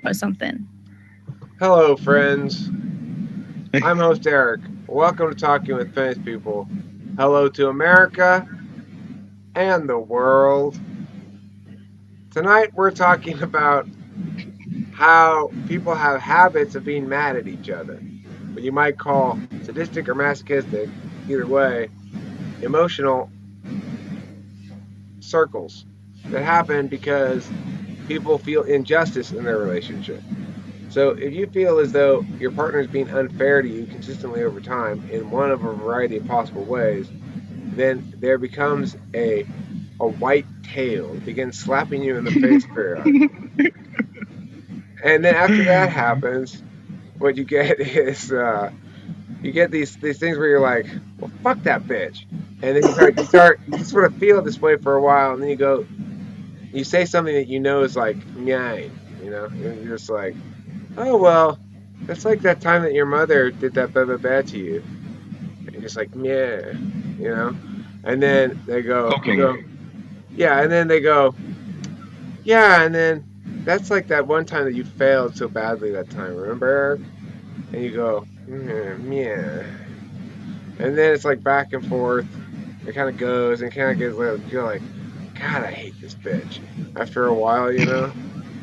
or something. Hello, friends. I'm host Eric. Welcome to Talking with Famous People. Hello to America and the world. Tonight we're talking about how people have habits of being mad at each other. What you might call sadistic or masochistic, either way, emotional circles that happen because people feel injustice in their relationship. So if you feel as though your partner is being unfair to you consistently over time in one of a variety of possible ways, then there becomes a white tail. It begins slapping you in the face periodically. And then after that happens, what you get is you get these things where you're like, well, fuck that bitch. And then you just sort of feel this way for a while, and then you say something that you know is like, nine, you're just like, oh, well, that's like that time that your mother did that blah, blah, blah to you. And you're just like, yeah, you know? And then you Poking. go, yeah, and then they go, yeah, and then that's like that one time that you failed so badly that time, remember, Eric? And you go, yeah. And then it's like back and forth. It kind of goes and kind of gets like, you're like, God, I hate this bitch. After a while,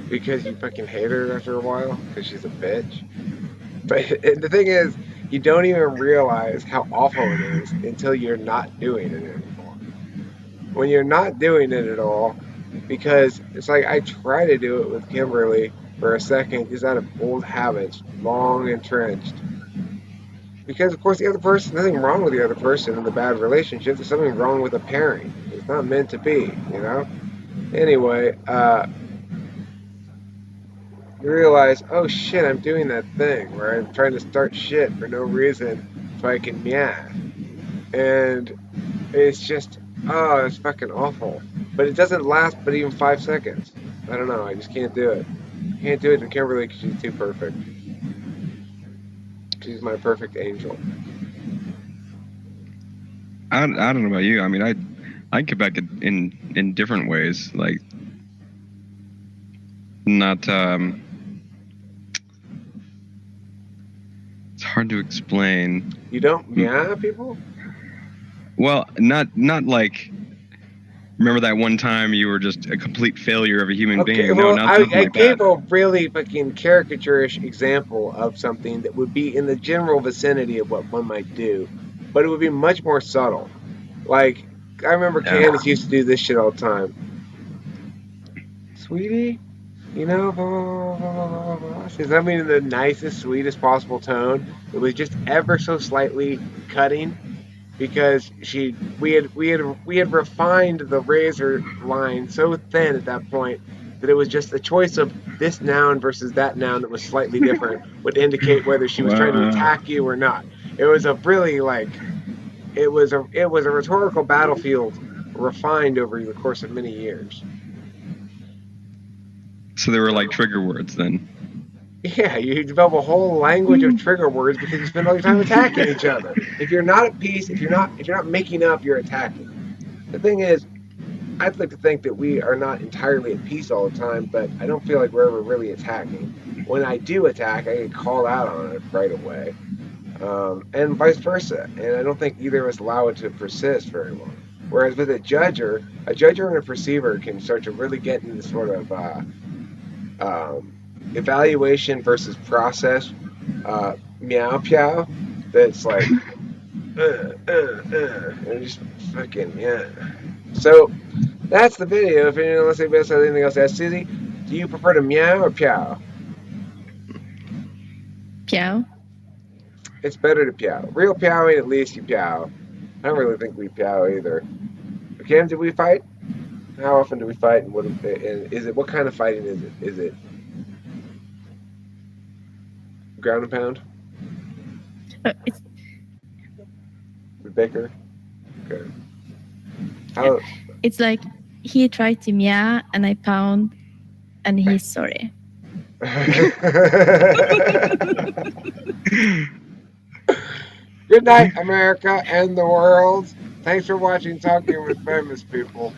because you fucking hate her after a while because she's a bitch. But the thing is, you don't even realize how awful it is until you're not doing it anymore. When you're not doing it at all, because it's like I try to do it with Kimberly for a second just out of old habits, long entrenched. Because of course the other person, nothing wrong with the other person in the bad relationship. There's something wrong with the pairing. It's not meant to be. Anyway, you realize, oh shit, I'm doing that thing where I'm trying to start shit for no reason so I can meow. And it's just, oh, it's fucking awful. But it doesn't last but even 5 seconds. I don't know. I just can't do it. Can't do it to Kimberly because she's too perfect. She's my perfect angel. I don't know about you. I mean, I get back in different ways. Like, not it's hard to explain. You don't meow at people? Well, not like. Remember that one time you were just a complete failure of a human Okay, being? No, well, nothing I like that. gave a really fucking caricaturish example of something that would be in the general vicinity of what one might do, but it would be much more subtle. Like, I remember Yeah. Candace used to do this shit all the time. Sweetie, blah, blah, blah, blah, blah. She says, I mean, in the nicest, sweetest possible tone. It was just ever so slightly cutting because we had refined the razor line so thin at that point that it was just a choice of this noun versus that noun that was slightly different would indicate whether she was trying to Wow. attack you or not. It was a really it was a rhetorical battlefield refined over the course of many years. So they were like trigger words then. Yeah, you develop a whole language of trigger words because you spend all your time attacking each other. If you're not at peace, if you're not making up, you're attacking. The thing is, I'd like to think that we are not entirely at peace all the time, but I don't feel like we're ever really attacking. When I do attack, I get called out on it right away, and vice versa. And I don't think either of us allow it to persist very long. Whereas with a judger and a perceiver can start to really get into sort of um, evaluation versus process meow meow. That's like and just fucking yeah. So that's the video. If anyone else has anything else to ask Susie, do you prefer to meow or meow? Piao. It's better to meow. Real meowing, at least you meow. I don't really think we meow either. Cam, do we fight? How often do we fight? And is it? What kind of fighting is it? Is it ground and pound? It's, Baker? Okay. yeah. How? It's like he tried to meow and I pound and he's sorry. Good night, America and the world. Thanks for watching Talking with Famous People.